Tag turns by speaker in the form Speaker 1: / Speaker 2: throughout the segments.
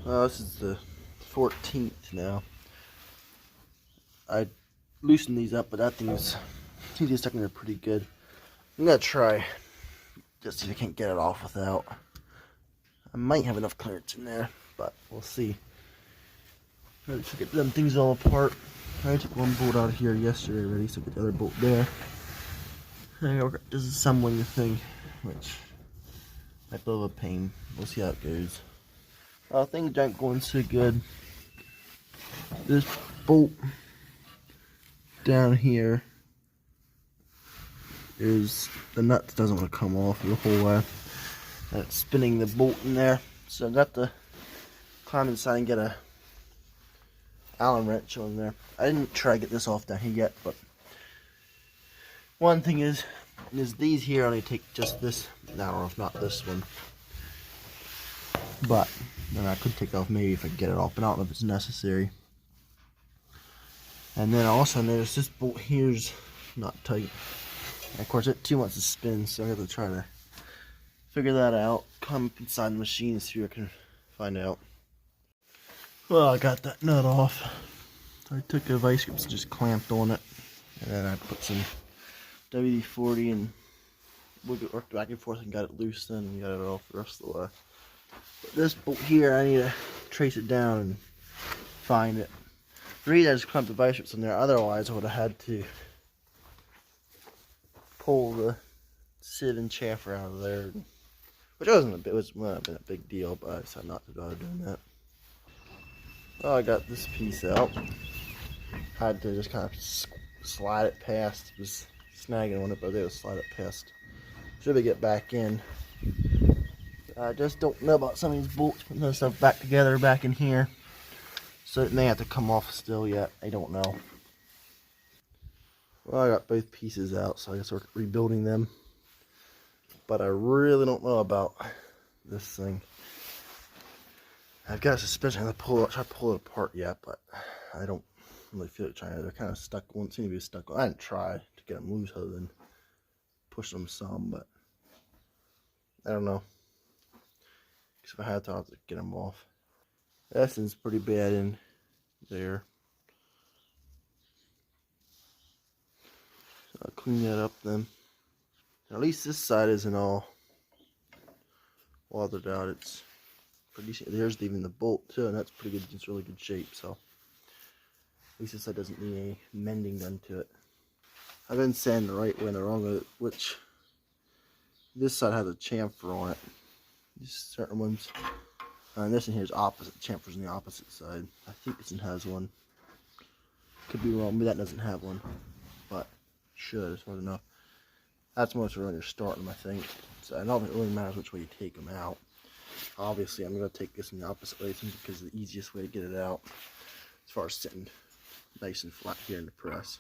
Speaker 1: This is the 14th now. I loosened these up, but that thing seems to be stuck in there pretty good. I'm gonna try just see if I can't get it off without. I might have enough clearance in there, but we'll see. Let's get them things all apart. I took one bolt out of here yesterday already, so get the other bolt there. I got this assembling the thing, which might be a little pain. We'll see how it goes. Things aren't going so good. This bolt down here is the nut doesn't want to come off the whole way. That's spinning the bolt in there. So I got to climb inside and get a Allen wrench on there. I didn't try to get this off down here yet, but one thing is these here only take just this. I don't know if not this one, but then I could take it off maybe if I get it off, but I don't know if it's necessary. And then I also noticed this bolt here's not tight. And of course it too wants to spin, so I have to try to figure that out. Come up inside the machine and see what I can find out. Well, I got that nut off. I took a vice grip and just clamped on it, and then I put some WD-40 and worked back and forth and got it loose, and got it off the rest of the way. But this bolt here, I need to trace it down and find it. The reason I just clamped the vice grips in there, otherwise I would have had to pull the sieve and chamfer out of there, which wouldn't have been a big deal, but I decided not to bother doing that. Well, I got this piece out. Had to just kind of slide it past. It was snagging on it, but I was able to slide it past. Should we get back in? I just don't know about some of these bolts, putting this stuff back together back in here. So it may have to come off still yet. I don't know. Well, I got both pieces out, so I guess we're rebuilding them. But I really don't know about this thing. I've got a suspension. I'm gonna try to pull it apart yet, but I don't really feel like trying to. They're kind of stuck. Won't seem to be stuck. I didn't try to get them loose other than push them some, but I don't know. Because if I had to, I'd have to get them off. That thing's pretty bad in there. So I'll clean that up then. At least this side isn't all weathered out. It's pretty decent. There's even the bolt too, and that's pretty good. It's really good shape. So at least this side doesn't need any mending done to it. I've been saying the right way and the wrong way, which this side has a chamfer on it. These certain ones. And this one here is opposite. The chamfer's on the opposite side. I think this one has one. Could be wrong. Maybe that doesn't have one, but should. It's more enough. That's most of when you're starting them, I think. So I don't think it really matters which way you take them out. Obviously, I'm going to take this in the opposite way because it's the easiest way to get it out. As far as sitting nice and flat here in the press.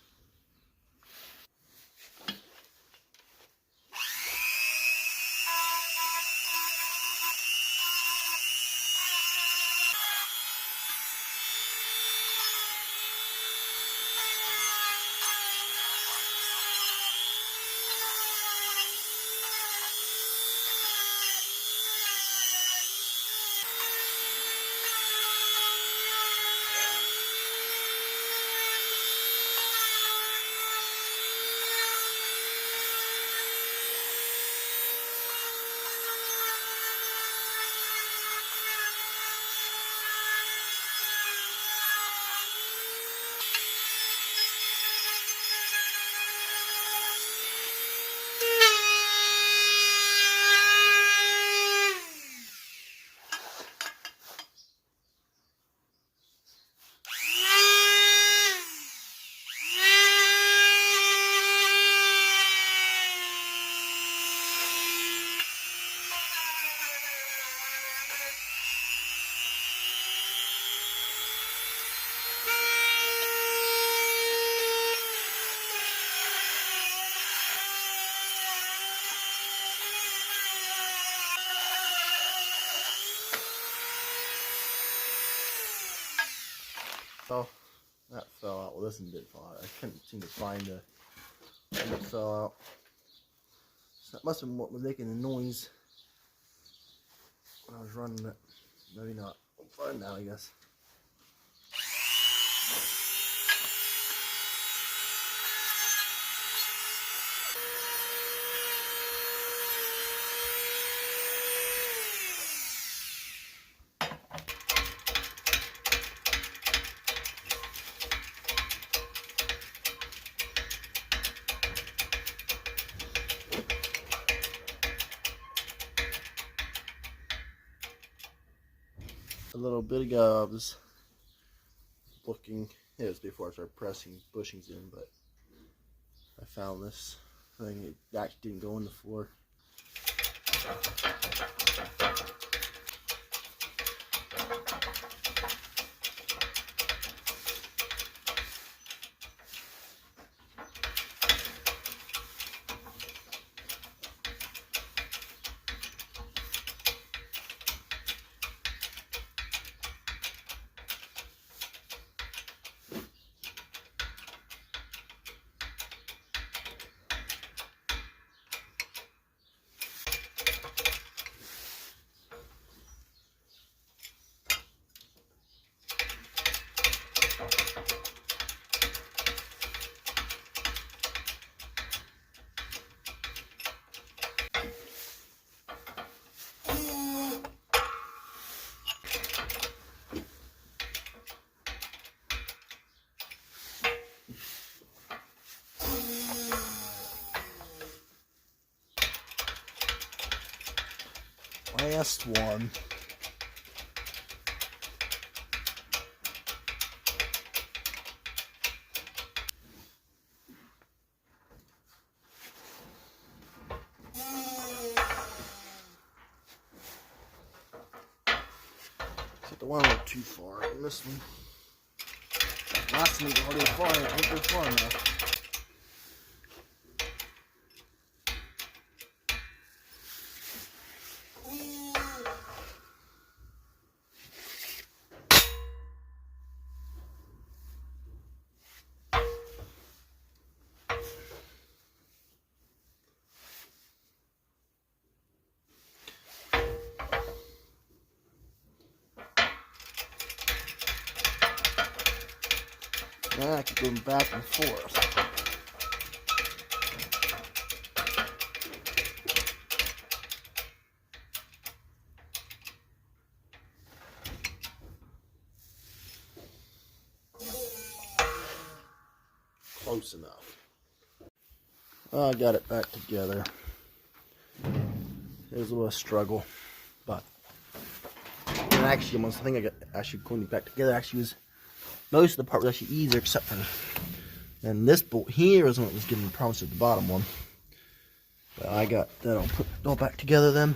Speaker 1: Oh, that fell out. Well, this one did fall out. I couldn't seem to find the one that fell out. So that must have been what was making the noise when I was running it. Maybe not. fun now, I guess. A little bit ago, I was looking. It was before I started pressing bushings in, but I found this thing. It actually didn't go in the floor. Last one. Except the one went too far. And this one. Last one already far. I don't go far enough. Now I keep going back and forth. Close enough. I got it back together. It was a little struggle, but and actually, almost I think I got actually going back together. Actually, was most of the part was actually easier, except for and this bolt here is what was giving me problems with the bottom one. But I got that all put all back together then.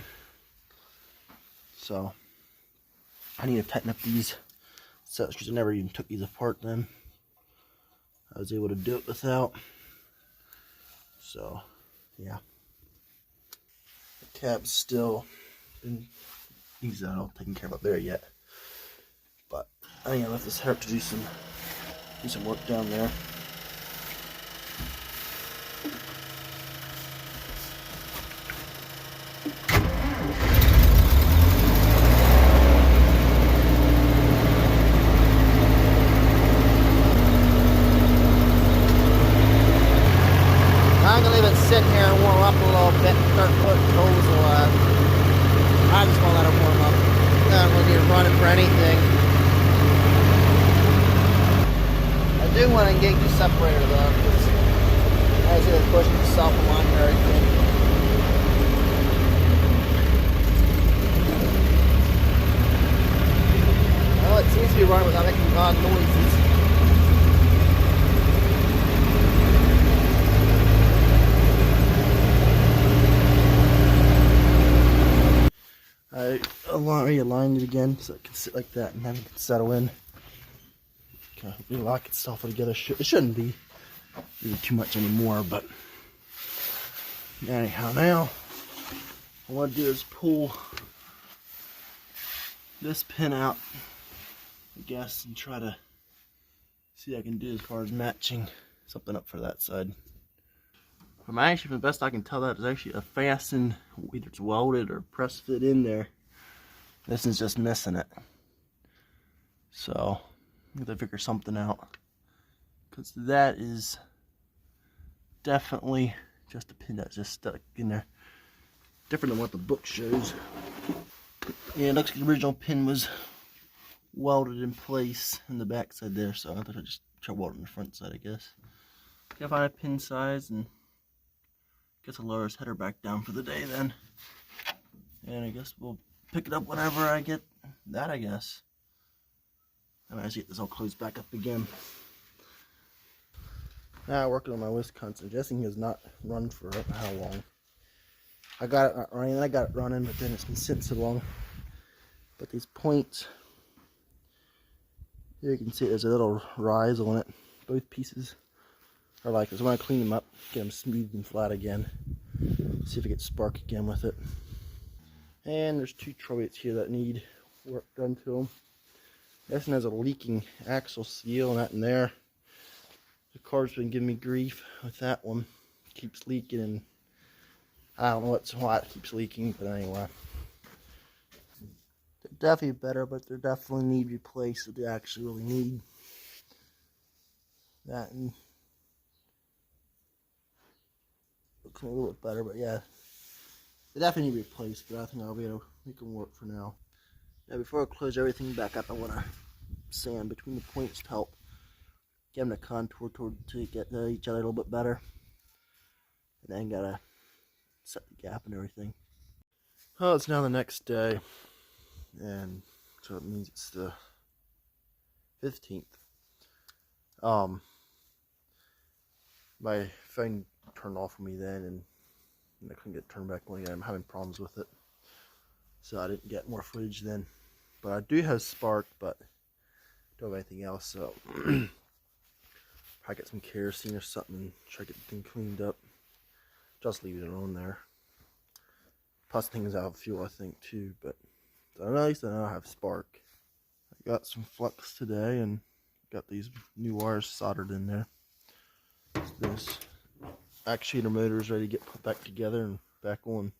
Speaker 1: So I need to tighten up these sets because I never even took these apart then. I was able to do it without. So yeah. The cab's still been these are all taken care of up there yet. But I need to let this hurt to do some work down there. I'm gonna leave it sit here and warm up a little bit, start putting toes alive. I just want to let it warm up. I don't really need to run it for anything. I do want to engage the separator though, because as it pushes itself along and everything. Well, it seems to be running without making odd noises. I realigned it again so it can sit like that and then it can settle in. Kind of relock itself together. It shouldn't be really too much anymore, but anyhow, now what I want to do is pull this pin out, I guess, and try to see what I can do as far as matching something up for that side. From the best I can tell, that is actually a fasten, either it's welded or press fit in there. This is just missing it. So I have to figure something out, because that is definitely just a pin that's just stuck in there. Different than what the book shows. Yeah, it looks like the original pin was welded in place in the back side there, so I thought I'd just try welding the front side, I guess. Gotta find a pin size, and guess I'll lower his header back down for the day then. And I guess we'll pick it up whenever I get that, I guess. I might get this all closed back up again. Now working on my Wisconsin. Jesse has not run for how long. I got it not running, I got it running, but then it's been sitting so long. But these points, here you can see there's a little rise on it. Both pieces are like this. When I clean them up, get them smooth and flat again. See if I get spark again with it. And there's two trolley here that need work done to them. This one has a leaking axle seal and that in there. The car's been giving me grief with that one. It keeps leaking, and I don't know why it keeps leaking, but anyway. They're definitely better, but they definitely need replaced if they actually really need that. And looks a little bit better, but yeah. They definitely need replaced, but I think I'll be able to make them work for now. Now before I close everything back up, I want to sand between the points to help get them to contour to get to each other a little bit better. And then gotta set the gap and everything. Oh, it's now the next day, and so it means it's the 15th. My phone turned off for me then, and I couldn't get it turned back on again. I'm having problems with it, so I didn't get more footage then. But I do have Spark, but don't have anything else, so probably get some kerosene or something and try to get the thing cleaned up. Just leave it on there. Plus things out of fuel, I think, too, but at least I know I have Spark. I got some flux today and got these new wires soldered in there. This actuator motor is ready to get put back together and back on.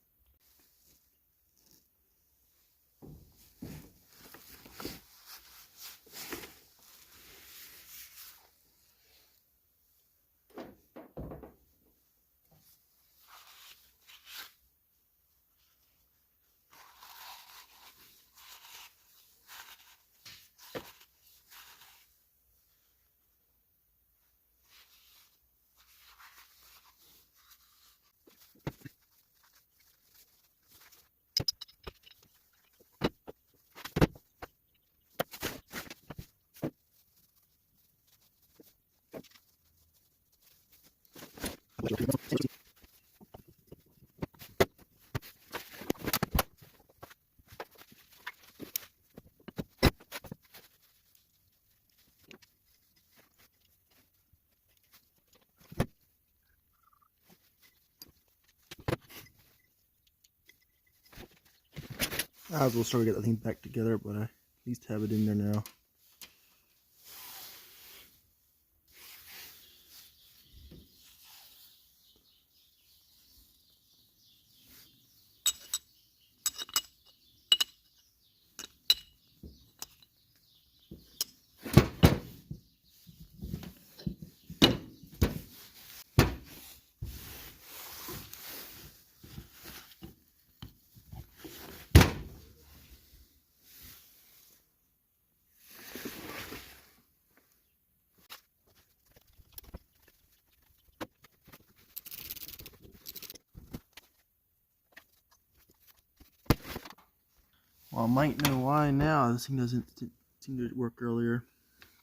Speaker 1: I was starting to get the thing back together, but I at least have it in there now. Well, I might know why now. This thing doesn't seem to work earlier.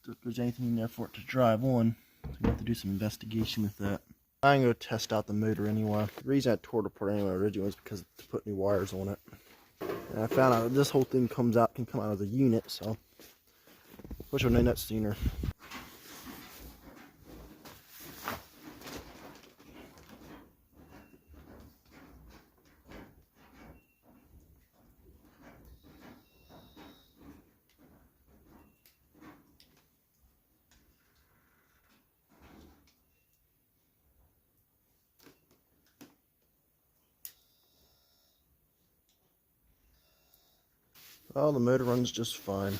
Speaker 1: If there's anything in there for it to drive on, so we have to do some investigation with that. I'm going to test out the motor anyway. The reason I tore it apart anyway originally was because to put new wires on it. And I found out that this whole thing can come out of the unit, so wish I'd known that sooner. Well, the motor runs just fine.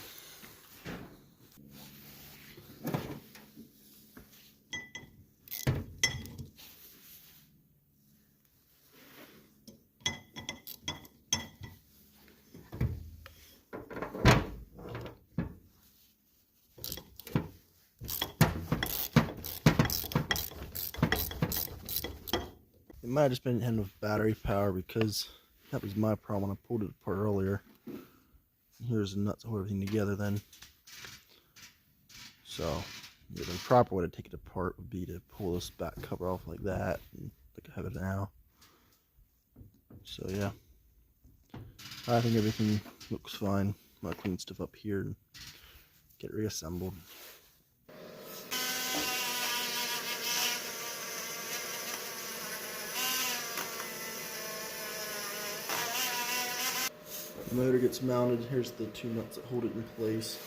Speaker 1: It might have just been hitting with battery power, because that was my problem when I pulled it apart earlier. Here's the nuts to hold everything together then. So, yeah, the proper way to take it apart would be to pull this back cover off like that, and like I have it now. So yeah, I think everything looks fine. I'll clean stuff up here and get reassembled. The motor gets mounted. Here's the two nuts that hold it in place.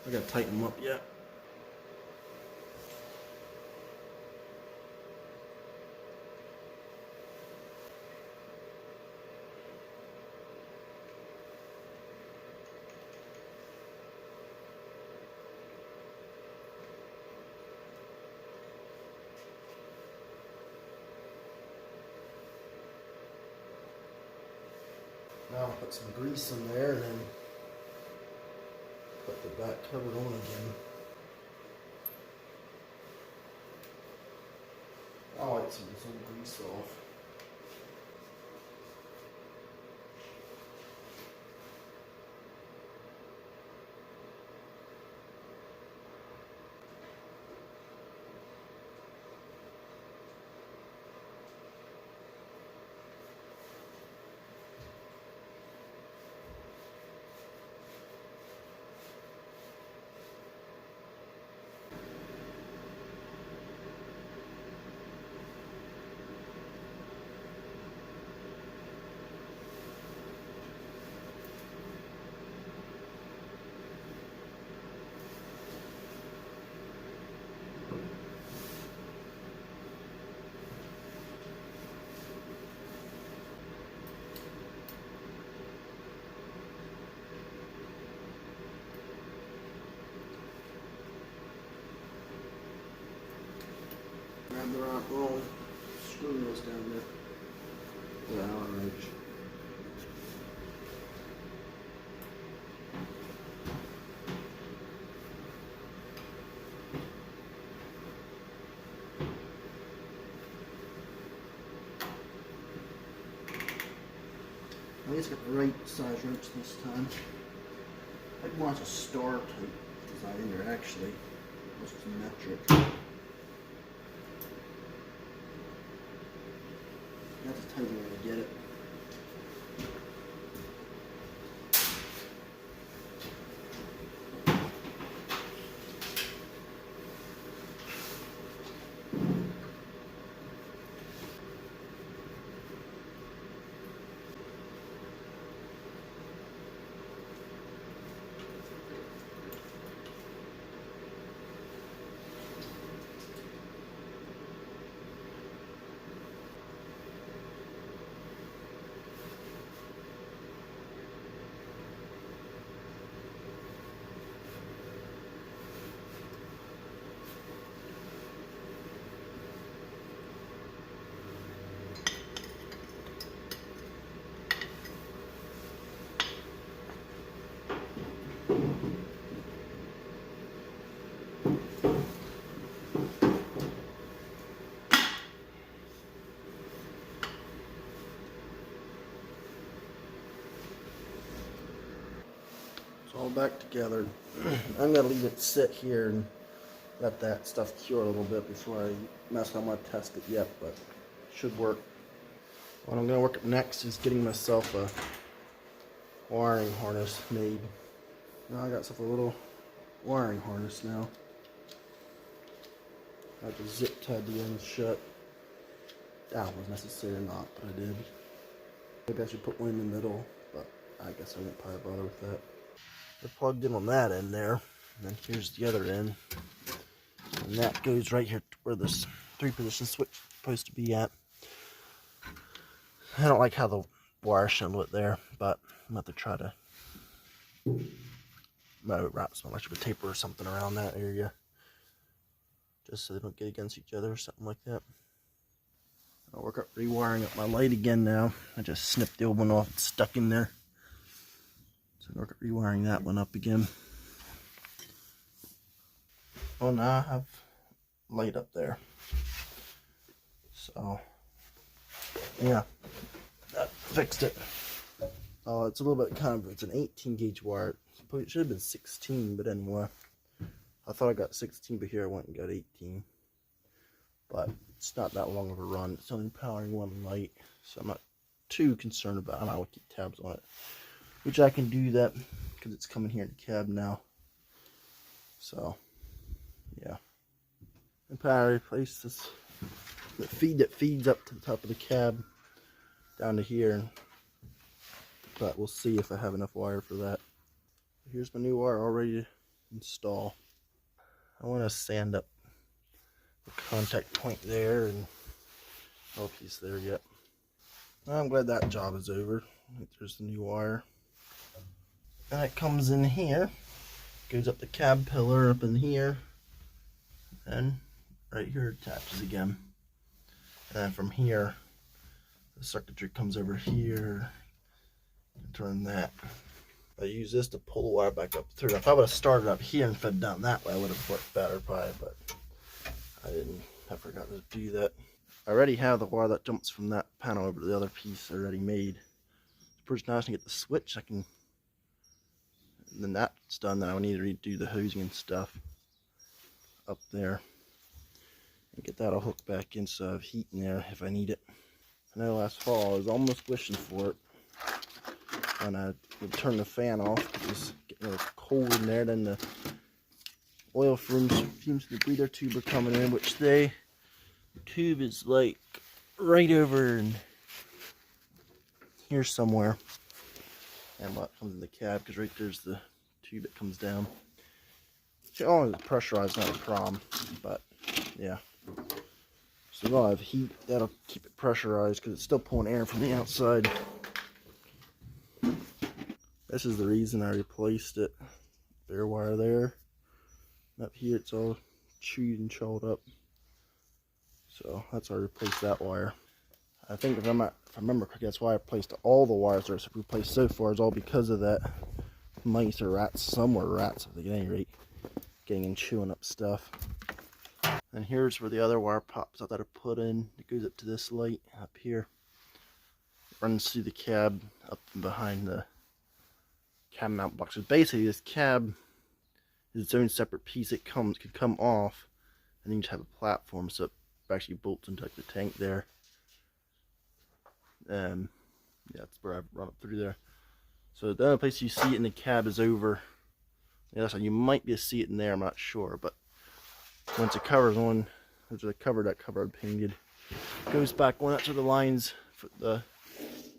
Speaker 1: I gotta tighten them up yet. Now I'll put some grease in there and then put the back cover on again. I'll wipe some grease off. Grab the right roll, screw those down there. Yeah, alright. At least got the right size wrench this time. I think more like a star type design there actually. This is metric. That's a tight way to get it. It's all back together. I'm gonna leave it sit here and let that stuff cure a little bit before I mess. I'm gonna test it yet, but it should work. What I'm gonna work up next is getting myself a wiring harness made. Now I got myself a little wiring harness now. I have to zip tie the ends shut. That was necessary or not, but I did. Maybe I should put one in the middle, but I guess I won't probably bother with that. They're plugged in on that end there, and then here's the other end. And that goes right here where this 3-position switch is supposed to be at. I don't like how the wire shindle it there, but I'm going to have to try to wrap some electrical tape or something around that area, just so they don't get against each other or something like that. I'll work up rewiring up my light again now. I just snipped the old one off, it's stuck in there. So I'll work up rewiring that one up again. Oh, now I have light up there. So yeah, that fixed it. Oh, it's a little bit it's an 18 gauge wire. It should have been 16, but anyway. I thought I got 16, but here I went and got 18. But it's not that long of a run. It's only powering one light, so I'm not too concerned about it. I will keep tabs on it, which I can do that because it's coming here in the cab now. So yeah, and power replace this the feed that feeds up to the top of the cab down to here, but we'll see if I have enough wire for that. Here's my new wire all ready to install. I want to sand up the contact point there, and I don't know if he's there yet. I'm glad that job is over. There's the new wire, and it comes in here, goes up the cab pillar up in here, and right here it attaches again. And then from here, the circuitry comes over here and turn that. I use this to pull the wire back up through. If I would have started up here and fed down that way, I would have worked better probably, but I didn't. I forgot to do that. I already have the wire that jumps from that panel over to the other piece already made. It's pretty nice to get the switch. I can, and then that's done, then I would need to redo the hosing and stuff up there and get that all hooked back in so I have heat in there if I need it. I know last fall I was almost wishing for it, and I would turn the fan off because it's getting a little cold in there. Then the oil fumes to the breather tube are coming in, which the tube is like right over in here somewhere. And what comes in the cab, because right there's the tube that comes down. So all the pressurized, not a problem, but yeah. So I'll have heat, that'll keep it pressurized because it's still pulling air from the outside. This is the reason I replaced it. Bare wire there. Up here it's all chewed and chawed up. So that's why I replaced that wire. I think if I remember correctly, that's why I placed all the wires that are replaced so far, is all because of that mice or rats, somewhere rats I think at any rate, getting and chewing up stuff. And here's where the other wire pops out that I put in. It goes up to this light up here. It runs through the cab up and behind the cab mount box. So basically this cab is its own separate piece. It could come off, and then you just have a platform so it actually bolts into like the tank there. Yeah, that's where I run up through there. So the only place you see it in the cab is over the other side. You might be able to see it in there, I'm not sure, but once the cover's on, there's a cover, that cover I painted, goes back on. That's where the lines, the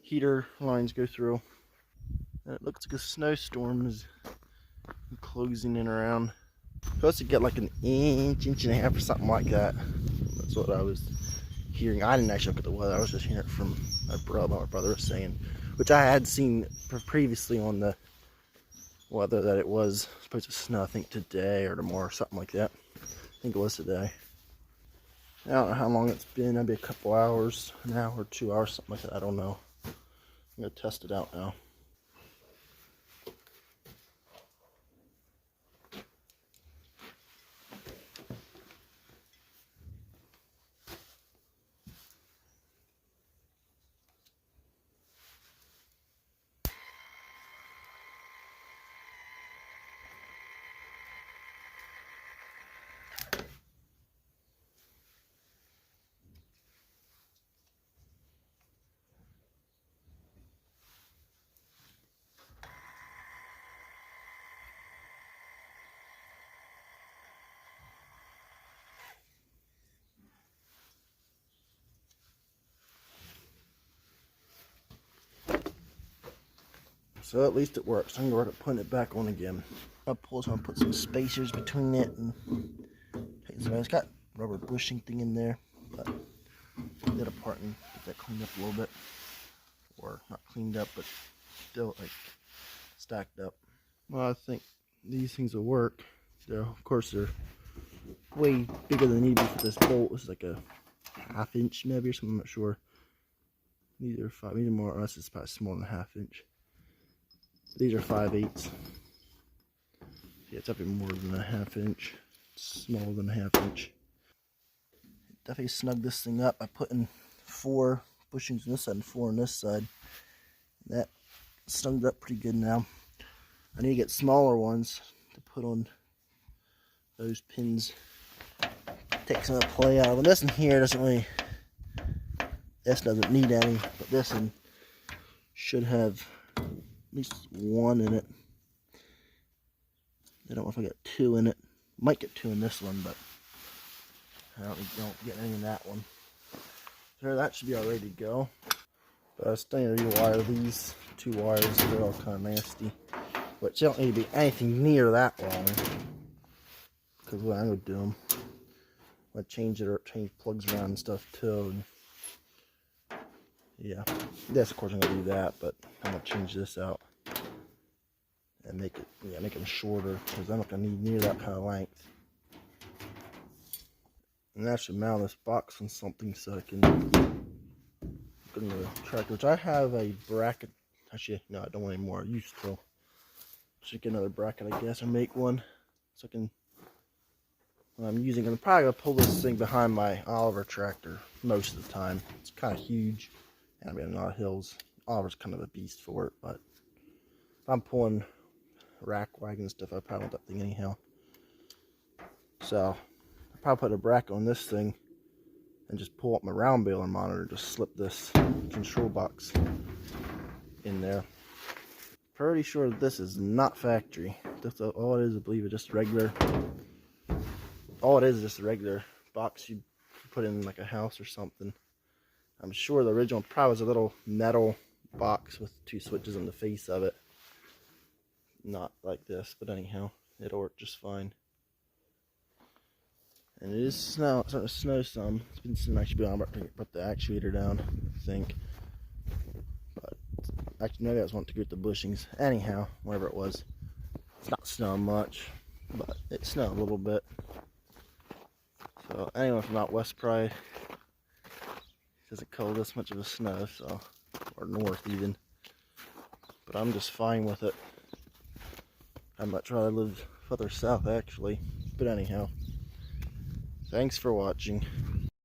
Speaker 1: heater lines go through. And it looks like a snowstorm is closing in around. Supposed to get like an inch and a half or something like that. That's what I was hearing. I didn't actually look at the weather. I was just hearing it from my brother was saying, which I had seen previously on the weather, that it was supposed to snow, I think today or tomorrow or something like that. I think it was today. I don't know how long it's been. Maybe a couple hours, an hour or 2 hours, something like that. I don't know. I'm gonna test it out now. So at least it works. I'm gonna work at putting it back on again. I'm gonna put some spacers between it, and so it's got rubber bushing thing in there, but get it apart and get that cleaned up a little bit, or not cleaned up, but still like stacked up. Well, I think these things will work. Of course, they're way bigger than they need to be for this bolt. This is like a ½ inch maybe or something. I'm not sure. These are 5, either more or less. It's probably smaller than ½ inch. These are 5/8. Yeah, it's up more than a ½ inch. It's smaller than a ½ inch. It definitely snug this thing up by putting 4 bushings on this side and 4 on this side. That snugged up pretty good now. I need to get smaller ones to put on those pins. Take some of the play out of them. This in here doesn't really, this doesn't need any, but this one should have at least 1 in it. I don't know if I got 2 in it. Might get 2 in this one, but I don't get any in that one. So that should be all ready to go. But I was starting to rewire these 2 wires. They're all kind of nasty. Which don't need to be anything near that long. Because what I'm going to do them, I'm going to change it or change plugs around and stuff too. And yeah, yes, of course I'm going to do that, but I'm going to change this out and make them shorter because I'm not going to need near that kind of length. And I should mount this box on something so I can put in the tractor, which I have a bracket. Actually, no, I don't want any more. I used to. Should get another bracket, I guess, or make one so I can. When I'm using it, I'm probably gonna pull this thing behind my Oliver tractor most of the time. It's kind of huge, and I mean, a lot of hills. Oliver's kind of a beast for it, but if I'm pulling rack wagon stuff, I probably want that thing anyhow. So I'll probably put a bracket on this thing and just pull up my round baler monitor, just slip this control box in there. Pretty sure this is not factory. That's all it is, I believe, it's just regular. All it is just a regular box you put in like a house or something. I'm sure the original probably was a little metal box with 2 switches on the face of it. Not like this, but anyhow, it'll work just fine. And it is starting to snow some. It's been some actually on about to put the actuator down, I think. But actually, maybe I was wanting to get the bushings. Anyhow, whatever it was, it's not snowing much, but it snowed a little bit. So anyone from out west probably doesn't call this much of a snow, so, or north even. But I'm just fine with it. I'd much rather live further south actually. But anyhow, thanks for watching.